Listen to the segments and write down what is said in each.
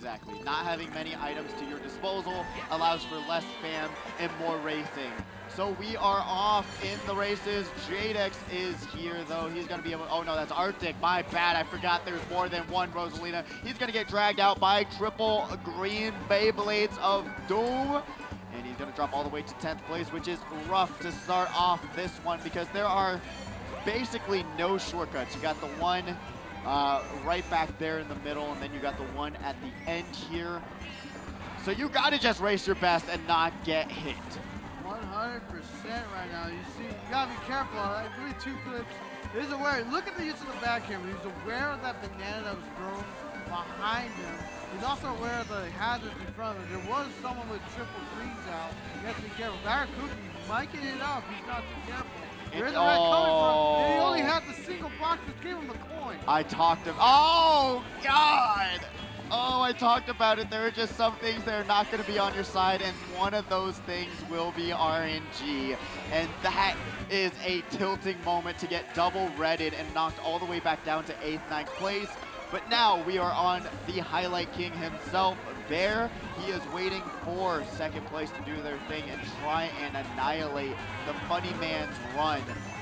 Exactly. Not having many items to your disposal allows for less spam and more racing. So we are off in the races. Jadex is here, though. He's going to be able to... Oh, no, that's Arctic. My bad. I forgot there's more than one Rosalina. He's going to get dragged out by triple green Beyblades of Doom. And he's going to drop all the way to 10th place, which is rough to start off this one because there are basically no shortcuts. You got the one right back there in the middle, and then you got the one at the end here. So you got to just race your best and not get hit. 100% right now. You see, you gotta be careful. Doing two flips. He's aware. Look at the use of the back camera. He's aware of that banana that was thrown behind him. He's also aware of the hazards in front of him. There was someone with triple greens out. You have to be careful. Barrett Cookie might get hit up if he's not too careful. Where's the red coming from? He only had the single box, which gave him the coin. I talked him. Oh, God. Oh, I talked about it. There are just some things that are not going to be on your side, and one of those things will be RNG. And that is a tilting moment to get double redded and knocked all the way back down to 8th, 9th place. But now we are on the Highlight King himself, Bear. He is waiting for 2nd place to do their thing and try and annihilate the Funny Man's run.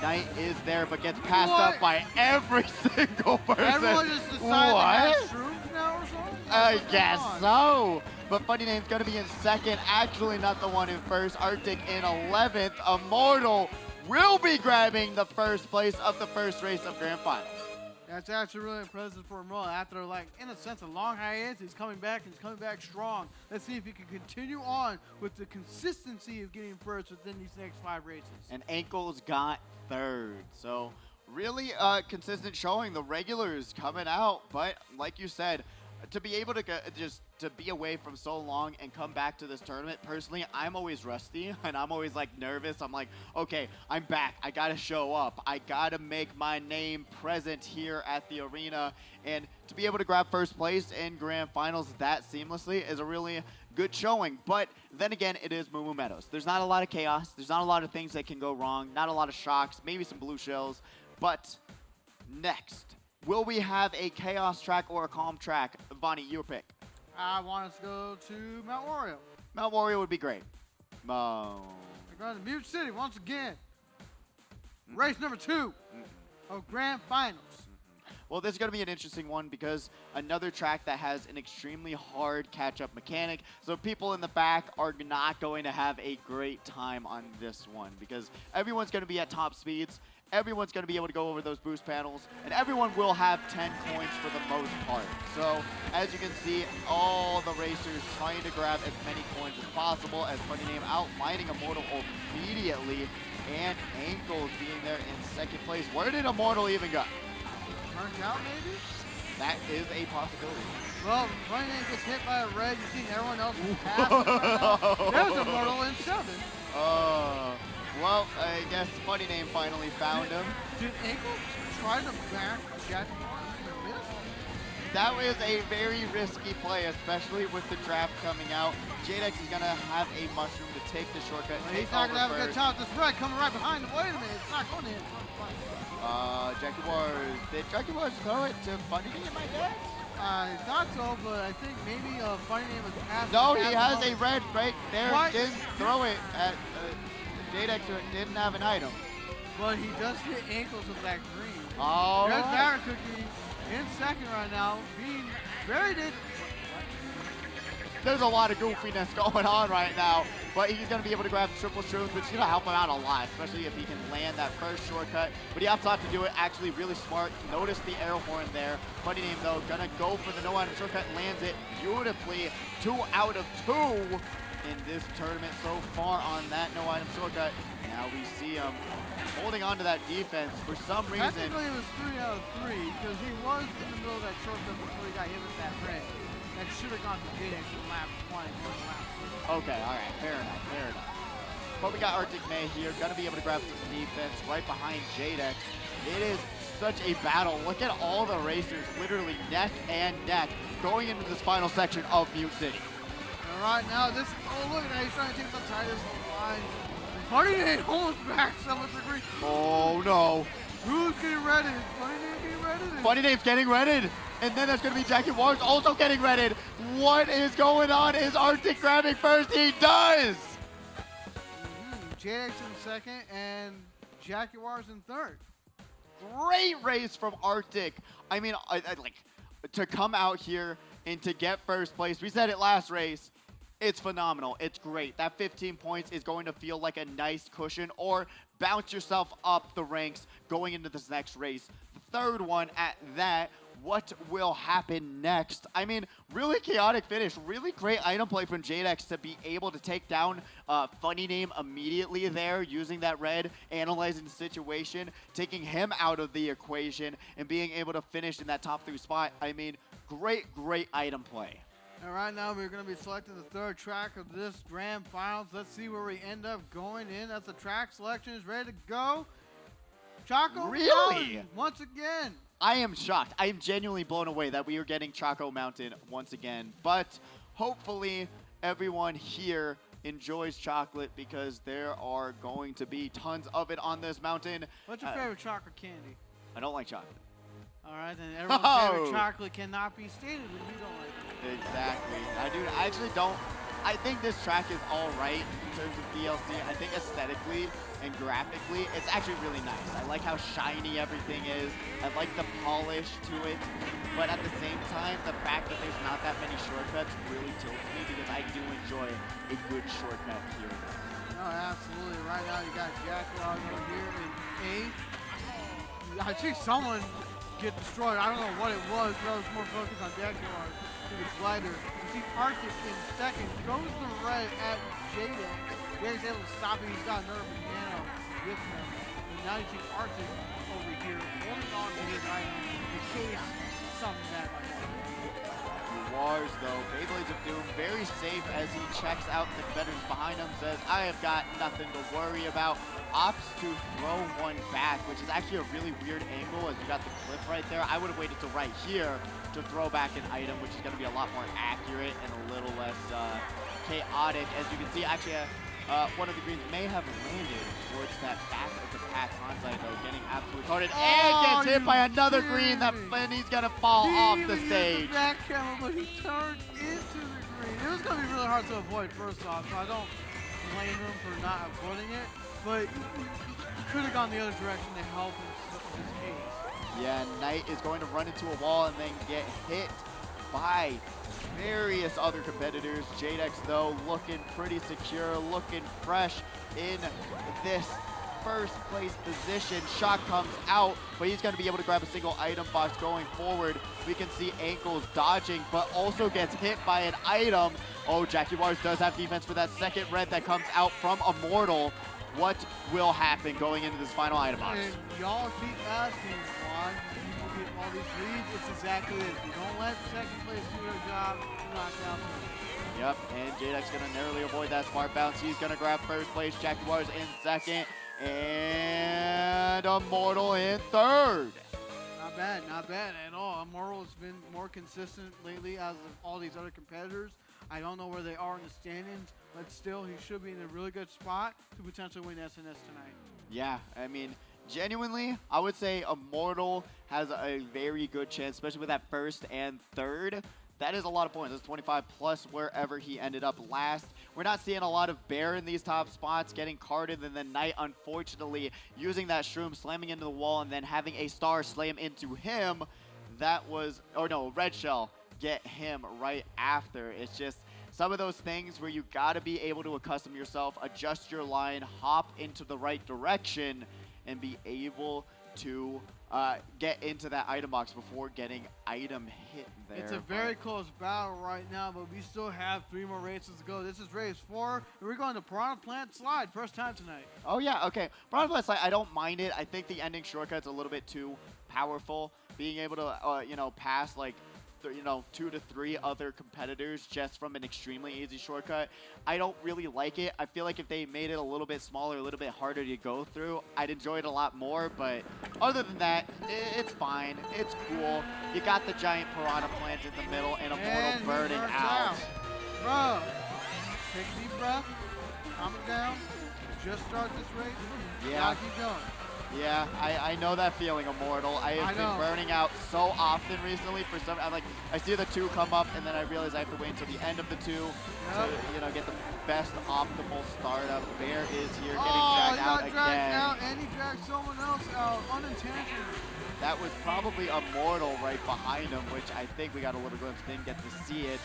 Knight is there, but gets passed up by every single person. Everyone just decided to have shrooms now or something? I guess so. But Funny Name's going to be in 2nd. Actually, not the one in 1st. Arctic in 11th. Immortal will be grabbing the 1st place of the 1st race of Grand Finals. That's actually really impressive for him. After, like, in a sense, a long hiatus, he's coming back, and he's coming back strong. Let's see if he can continue on with the consistency of getting first within these next 5 races. And Ankles got 3rd. So really consistent showing. The regulars coming out. But like you said, to be able to just to be away from so long and come back to this tournament, personally, I'm always rusty and I'm always like nervous. I'm like, okay, I'm back. I gotta show up. I gotta make my name present here at the arena. And to be able to grab 1st place in Grand Finals that seamlessly is a really good showing. But then again, it is Moo Moo Meadows. There's not a lot of chaos. There's not a lot of things that can go wrong. Not a lot of shocks, maybe some blue shells. But next, will we have a chaos track or a calm track? Bonnie, your pick. I want us to go to Mount Wario. Mount Wario would be great. We're going to Mute City once again. Race number 2 of Grand Finals. Well, this is going to be an interesting one because another track that has an extremely hard catch-up mechanic. So people in the back are not going to have a great time on this one because everyone's going to be at top speeds. Everyone's going to be able to go over those boost panels, and everyone will have 10 coins for the most part. So, as you can see, all the racers trying to grab as many coins as possible, as Funny Name outlining Immortal immediately, and Ankles being there in 2nd place. Where did Immortal even go? Turned out, maybe? That is a possibility. Well, Funny Name gets hit by a red. You see everyone else pass. There's Immortal in 7th. Well, I guess Funny Name finally found him. Did Ankle try to back Jackie and miss? That was a very risky play, especially with the draft coming out. Jadex is going to have a mushroom to take the shortcut. He's not going to have a good time. This red coming right behind him. Wait a minute. It's not going to hit. Jackie Wars. Did Jackie Wars throw it to Funny Name, I guess? I thought so, but I think maybe Funny Name was passed. No, he has a red right there. What? Didn't throw it at Jadex, who didn't have an item. But he does hit Ankles with that green. All There's right. Barrett Cookie in 2nd right now, being buried in. There's a lot of goofiness going on right now, but he's going to be able to grab triple shrooms, which is going to help him out a lot, especially if he can land that 1st shortcut. But he has to do it actually really smart. Notice the air horn there. Funny Name, though, going to go for the no-item shortcut, lands it beautifully. 2 out of 2 in this tournament so far on that no-item shortcut. Now we see him holding on to that defense for some reason. Technically, it was 3 out of 3 because he was in the middle of that shortcut before he got hit with that red. That should have gone to Jadex in lap 1 and lap 2. Okay, all right, fair enough, fair enough. But we got Arctic May here, gonna be able to grab some defense right behind Jadex. It is such a battle. Look at all the racers, literally neck and neck, going into this final section of Mute City. And right now, this, oh look at that, he's trying to take the tightest line. Funny Name almost back 7th degree. Oh no. Who's getting ready? Is Funny Name getting ready? Funny Name's getting redded. And then there's going to be Jackie Waters also getting redded. What is going on? Is Arctic grabbing first? He does! JX in second and Jaguars in third. Great race from Arctic. I mean, like, to come out here and to get first place, we said it last race, it's phenomenal. It's great. That 15 points is going to feel like a nice cushion, or bounce yourself up the ranks going into this next race. The third one at that. What will happen next? I mean, really chaotic finish. Really great item play from Jadex to be able to take down Funny Name immediately there, using that red, analyzing the situation, taking him out of the equation, and being able to finish in that top 3 spot. I mean, great item play. And right now we're going to be selecting the third track of this grand finals. Let's see where we end up going in. As the track selection is ready to go. Choco Really? Mountain once again. I am shocked. I am genuinely blown away that we are getting Choco Mountain once again. But hopefully everyone here enjoys chocolate, because there are going to be tons of it on this mountain. What's your favorite chocolate candy? I don't like chocolate. All right, then everyone's favorite chocolate cannot be stated when you don't like it. Exactly. I actually don't. I think this track is all right in terms of DLC. I think aesthetically and graphically, it's actually really nice. I like how shiny everything is. I like the polish to it. But at the same time, the fact that there's not that many shortcuts really tilts me, because I do enjoy a good shortcut here. No, absolutely. Right now you got Jaguar over here in eighth. I see someone get destroyed. I don't know what it was, but I was more focused on Jaguar to the glider. You see Arctic in second. Goes the red at Jaden. Jaden's able to stop him. He's got another banana with him. And now you see Arctic over here holding on to his item in case something bad might happen. Wars, though, Beyblades of Doom, very safe as he checks out the competitors behind him, says, I have got nothing to worry about. Opts to throw one back, which is actually a really weird angle as you got the cliff right there. I would have waited to right here to throw back an item, which is going to be a lot more accurate and a little less chaotic. As you can see, actually, one of the greens may have landed towards that back of the pack onside, though, getting absolutely carded, and gets hit by another green, and he's going to fall off the stage. The back camera, but he turned into the green. It was going to be really hard to avoid, first off, so I don't blame him for not avoiding it, but he could have gone the other direction to help in this case. Yeah, Knight is going to run into a wall and then get hit by various other competitors. Jadex, though, looking pretty secure, looking fresh in this first place position. Shot comes out, but he's going to be able to grab a single item box going forward. We can see Ankles dodging, but also gets hit by an item. Oh, Jackie Waters does have defense for that second red that comes out from Immortal. What will happen going into this final item box? And y'all keep asking why people get all these leads. It's exactly this. You don't let second place do their job, knock out first. Yep, and Jadex going to narrowly avoid that smart bounce. He's going to grab first place. Jackie Waters in second, and Immortal in third. Not bad at all. Immortal has been more consistent lately as of all these other competitors. I don't know where they are in the standings, but still, he should be in a really good spot to potentially win SNS tonight. Yeah, I mean, genuinely, I would say Immortal has a very good chance, especially with that first and third. That is a lot of points. That's 25 plus wherever he ended up last. We're not seeing a lot of Bear in these top spots, getting carded, and then Knight, unfortunately, using that shroom, slamming into the wall, and then having a star slam into him. That was, or no, Red Shell get him right after. It's just some of those things where you got to be able to accustom yourself, adjust your line, hop into the right direction, and be able to get into that item box before getting item hit there. It's a very close battle right now, but we still have 3 more races to go. This is race 4, and we're going to Piranha Plant Slide, first time tonight. Oh yeah, okay. Piranha Plant Slide, I don't mind it. I think the ending shortcut's a little bit too powerful. Being able to, pass like 2 to 3 other competitors just from an extremely easy shortcut. I don't really like it. I feel like if they made it a little bit smaller, a little bit harder to go through, I'd enjoy it a lot more. But other than that, it's fine. It's cool. You got the giant piranha plant in the middle and Immortal burning out. Bro, take a deep breath. calm it down. Just start this race. Yeah. Gotta keep going. Yeah, I know that feeling, Immortal. I have been burning out so often recently. For some, I see the 2 come up, and then I realize I have to wait until the end of the 2 to get the best optimal startup. Bear is here getting dragged out again. Dragged out, and he dragged someone else out unintentionally. That was probably Immortal right behind him, which I think we got a little glimpse. Didn't get to see it.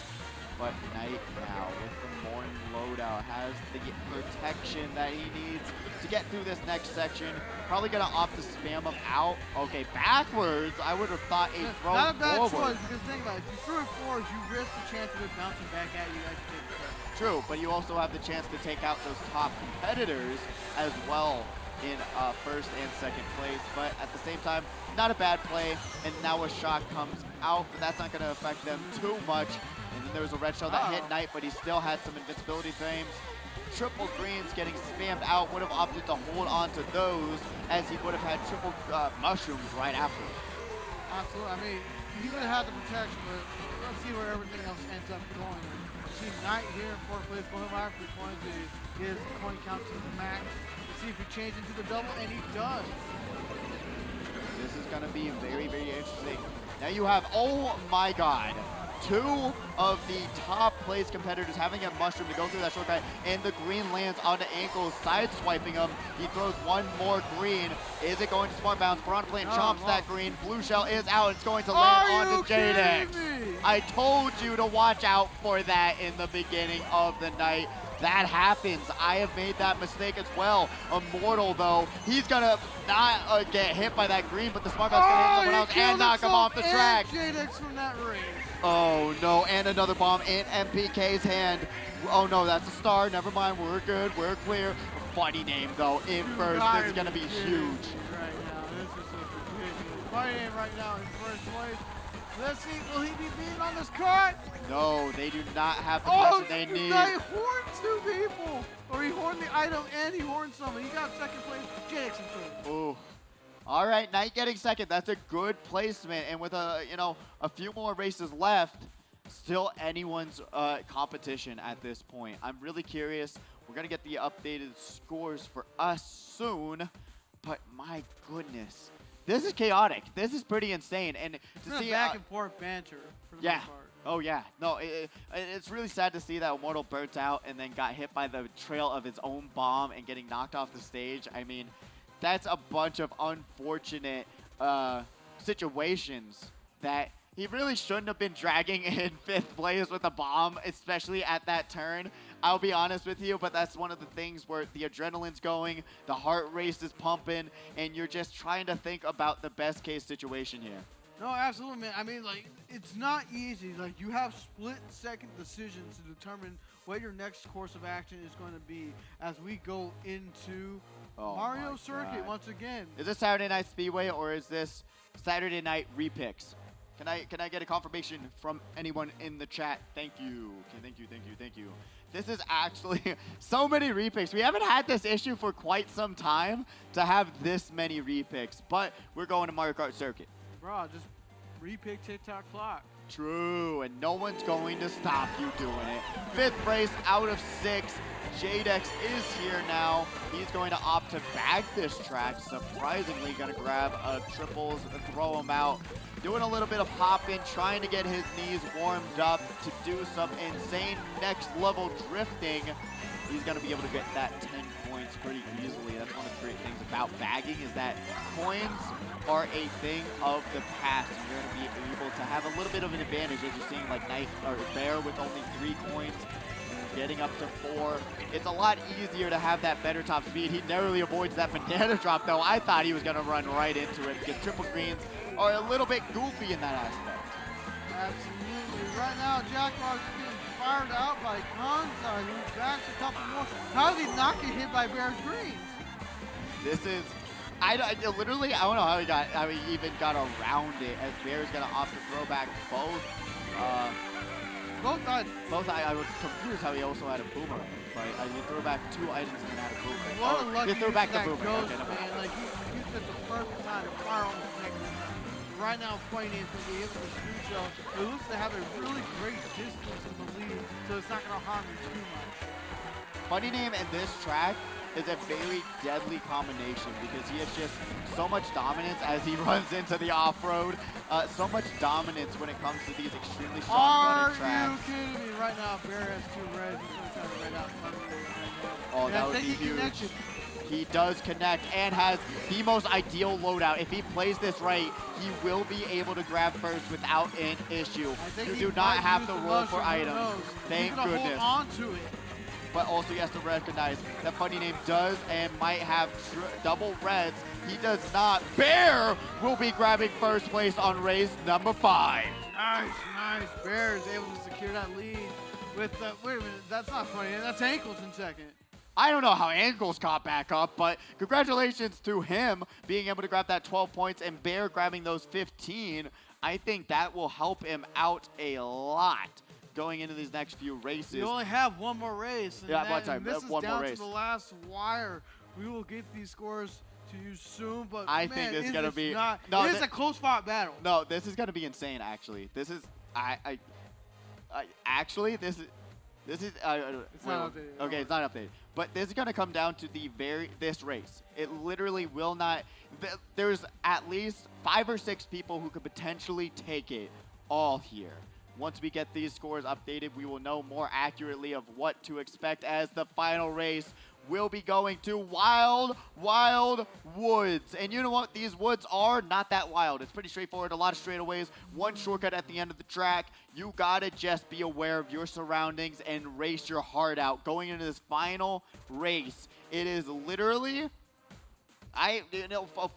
But Knight now with the Morn loadout has the protection that he needs to get through this next section. Probably gonna opt to spam him out. Okay, backwards. I would have thought a throw forward. Not a bad choice, because think about it. If you threw it forwards, you risk the chance of it bouncing back at you as you take the credit. True, but you also have the chance to take out those top competitors as well in first and second place. But at the same time, not a bad play. And now a shot comes out, but that's not gonna affect them too much. And then there was a red shell that hit Knight, but he still had some invincibility frames. Triple greens getting spammed out, would have opted to hold on to those as he would have had triple mushrooms right after. Absolutely. I mean, he would have had the protection, but let's see where everything else ends up going. See Knight here in 4th place, going high for coins to get his coin count to the max. Let's see if he changes into the double, and he does. This is going to be very, very interesting. Now you have, oh my god, 2 of the top place competitors having a mushroom to go through that shortcut, and the green lands onto ankles, sideswiping him. He throws one more green. Is it going to smart bounce? Piranha Plant chomps that green. Blue shell is out. It's going to land onto Jadex. I told you to watch out for that in the beginning of the night. That happens. I have made that mistake as well. Immortal, though, he's going to not get hit by that green, but the smart bounce going to hit someone else and knock him off the track. Jadex from that race. Oh no, and another bomb in MPK's hand. Oh no, that's a star. Never mind, we're good, we're clear. Funny name though, in first. This is gonna be huge. Right now, this is just ridiculous. Funny name right now in first place. Let's see, will he be beaten on this cut? No, they do not have the pressure they need. He horned 2 people. Or he horned the item and he horned someone. He got second place, Jadex in third. Ooh. All right, Knight getting second. That's a good placement. And with a few more races left, still anyone's competition at this point. I'm really curious. We're gonna get the updated scores for us soon. But my goodness, this is chaotic. This is pretty insane. And to see back and forth banter for the most part. Oh yeah. No, it's really sad to see that Immortal burnt out and then got hit by the trail of his own bomb and getting knocked off the stage. I mean, that's a bunch of unfortunate situations that he really shouldn't have been dragging in 5th place with a bomb, especially at that turn. I'll be honest with you, but that's one of the things where the adrenaline's going, the heart race is pumping, and you're just trying to think about the best case situation here. No, absolutely, man. I mean, like, it's not easy. Like, you have split-second decisions to determine what your next course of action is going to be as we go into Mario Circuit once again. Is this Saturday Night Speedway or is this Saturday Night Repicks? Can I get a confirmation from anyone in the chat? Thank you. Okay, thank you. This is actually so many repicks. We haven't had this issue for quite some time to have this many repicks, but we're going to Mario Kart Circuit. Bro, just repick TikTok clock. True, and no one's going to stop you doing it. 5th race out of 6. Jadex is here now. He's going to opt to bag this track. Surprisingly, going to grab triples and throw him out. Doing a little bit of hopping, trying to get his knees warmed up to do some insane next level drifting. He's going to be able to get that 10 points pretty easily. That's one of the great things about bagging is that coins are a thing of the past. And you're going to be able to have a little bit of an advantage as you're seeing like Knight or Bear with only 3 coins. Getting up to 4. It's a lot easier to have that better top speed. He narrowly avoids that banana drop, though. I thought he was going to run right into it because triple greens are a little bit goofy in that aspect. Absolutely. Right now, Jackbox is getting fired out by Kansai, who backs a couple more. How did he not get hit by Bear's greens? This is... I literally, I don't know how he even got around it as Bear's going to opt to throw back both. I was confused how he also had a boomerang, but he threw back 2 items and then had a boomerang. What a lucky he threw back the that boomerang. Goes, man. Like, he used it the perfect time to fire on the second. Right now, Pointy is going to be able to screw shell. It looks to have a really great distance in the lead, so it's not going to harm him too much. Funny Name and this track is a very deadly combination because he has just so much dominance as he runs into the off-road. So much dominance when it comes to these extremely strong running tracks. Are you kidding me? Right now, Bear has 2 reds. He's going to try to red out Funny Name right now. Oh, And that I would think be he huge. connected. He does connect and has the most ideal loadout. If he plays this right, he will be able to grab first without an issue. I think You he do not might have use to the roll for mushroom, who items. knows? Thank He's gonna goodness. hold on to it. But also he has to recognize that Funny Name does and might have double reds. He does not. Bear will be grabbing first place on race number 5. Nice. Bear is able to secure that lead with the, wait a minute, that's not Funny Name, that's Ankles in second. I don't know how Ankles caught back up, but congratulations to him being able to grab that 12 points and Bear grabbing those 15. I think that will help him out a lot going into these next few races. You only have one more race. And Yeah, one time, and this is one more down race. to the last wire. We will get these scores to you soon, but I man, think this is going to be... it is a close fought battle. No, this is going to be insane, actually. This is... actually, this is... It's not updated. Okay, it's not updated. But this is going to come down to this race. It literally will not... There's at least 5 or 6 people who could potentially take it all here. Once we get these scores updated, we will know more accurately of what to expect as the final race will be going to Wild Woods. And you know what? These woods are not that wild. It's pretty straightforward. A lot of straightaways. One shortcut at the end of the track. You gotta just be aware of your surroundings and race your heart out. Going into this final race, it is literally...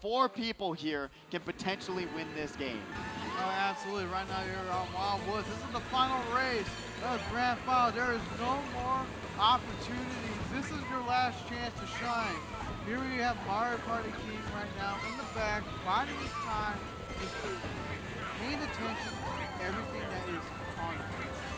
4 people here can potentially win this game. Oh, absolutely. Right now you're on Wild Woods. This is the final race. That was grand final. There is no more opportunities. This is your last chance to shine. Here we have Mario Party King right now in the back, biding his time, just paying attention to everything that is on him.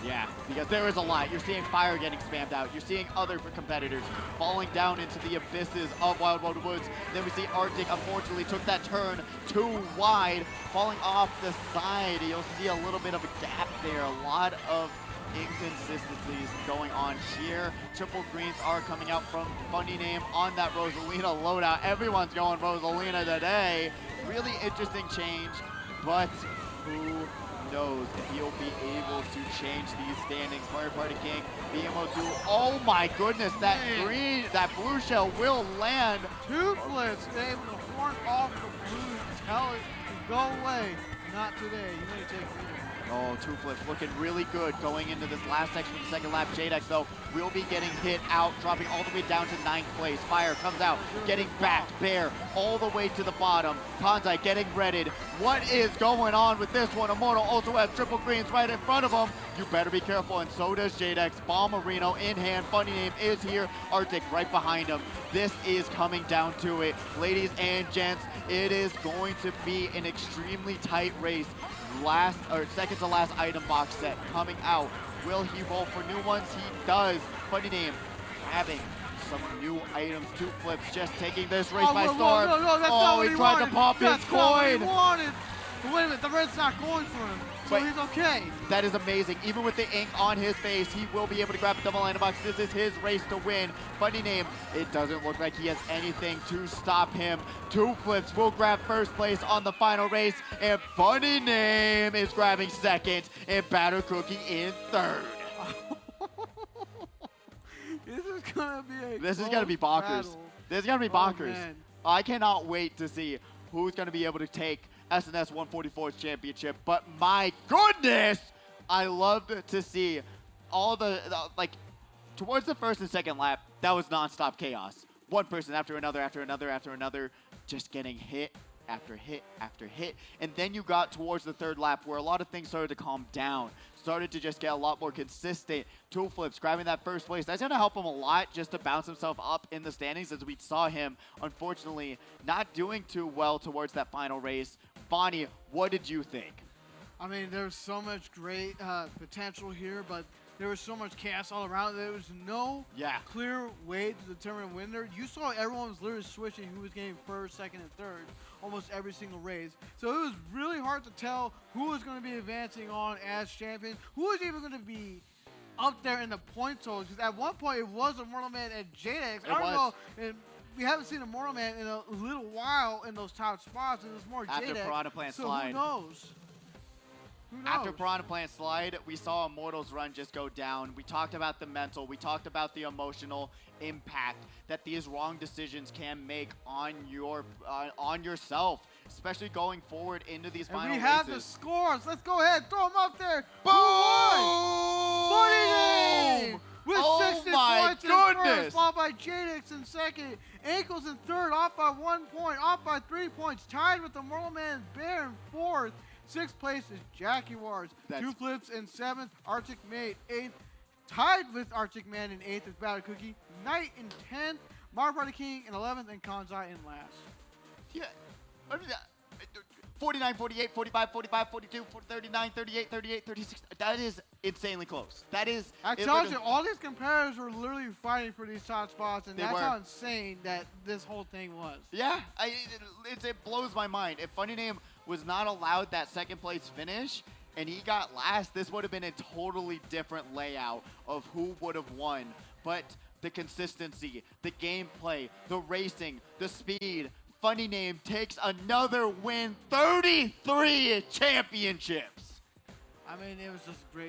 Yeah, because there is a lot. You're seeing fire getting spammed out. You're seeing other competitors falling down into the abysses of Wild Woods. Then we see Arctic, unfortunately, took that turn too wide, falling off the side. You'll see a little bit of a gap there. A lot of inconsistencies going on here. Triple greens are coming out from Funny Name on that Rosalina loadout. Everyone's going Rosalina today. Really interesting change, but who knows if he'll be able to change these standings. Mario Party King being able to, oh my goodness, that blue shell will land. 2 flips, able to horn off the blue, tell it to go away. Not today, you may take me. Oh, 2 flips looking really good going into this last section of the second lap. Jadex, though, will be getting hit out, dropping all the way down to 9th place. Fire comes out, getting backed. Bear all the way to the bottom. Kanzai getting redded. What is going on with this one? Immortal also has triple greens right in front of him. You better be careful, and so does Jadex. Bomberino in hand. Funny Name is here. Arctic right behind him. This is coming down to it. Ladies and gents, it is going to be an extremely tight race. Second to last item box set coming out. Will he roll for new ones? He does. Funny Name grabbing some new items. 2 flips, just taking this race by storm. No, that's not what he tried to pop his coin. But wait a minute, the red's not going for him, so Wait. he's okay. That is amazing. Even with the ink on his face, he will be able to grab a double item box. This is his race to win. Funny Name, it doesn't look like he has anything to stop him. 2 flips will grab first place on the final race, and Funny Name is grabbing second, and Batter Cookie in third. This is gonna be This is gonna be bonkers. battle. This is gonna be Oh, bonkers. man. I cannot wait to see who's gonna be able to take SNS 144's championship. But my goodness, I loved to see all like towards the first and second lap. That was nonstop chaos. One person after another, just getting hit after hit after hit. And then you got towards the third lap where a lot of things started to calm down. Started to just get a lot more consistent. 2 flips, grabbing that first place. That's going to help him a lot just to bounce himself up in the standings, as we saw him, unfortunately, not doing too well towards that final race. Bonnie, what did you think? I mean, there's so much great potential here, but there was so much chaos all around. There was no clear way to determine a winner. You saw everyone was literally switching who was getting first, second, and third almost every single race. So it was really hard to tell who was going to be advancing on as champion, who was even going to be up there in the point totals. Because at one point, it was Immortal Man and Jadex. It was. And we haven't seen Immortal Man in a little while in those top spots. It was more After Jadex. Piranha Plant so slide. who knows? Who knows? After Piranha Plant slide, we saw Immortal's run just go down. We talked about the mental. We talked about the emotional impact that these wrong decisions can make on yourself, especially going forward into these And final we have races. the scores. Let's go ahead. Throw them up there. Boom! Funny with Oh 60 my points in goodness! first, followed by Jadex in second. Ankles in third, off by 1 point, off by 3 points. Tied with the Immortal Man and Bear in fourth. Sixth place is Jackie Wars. That's- 2 flips in seventh. Arctic Mate eighth. Tied with Arctic Man in eighth with Battle Cookie. Knight in 10th. Mario Party King in 11th. And Kanzai in last. Yeah. I mean, 49, 48, 45, 45, 42, 39, 38, 38, 36. That is insanely close. That is. I it told would- you, all these competitors were literally fighting for these top spots, and They that's were. how insane that this whole thing was. Yeah, it blows my mind. If Funny Name was not allowed that second place finish and he got last, this would have been a totally different layout of who would have won. But the consistency, the gameplay, the racing, the speed, Funny Name takes another win, 33 championships. I mean, it was just great.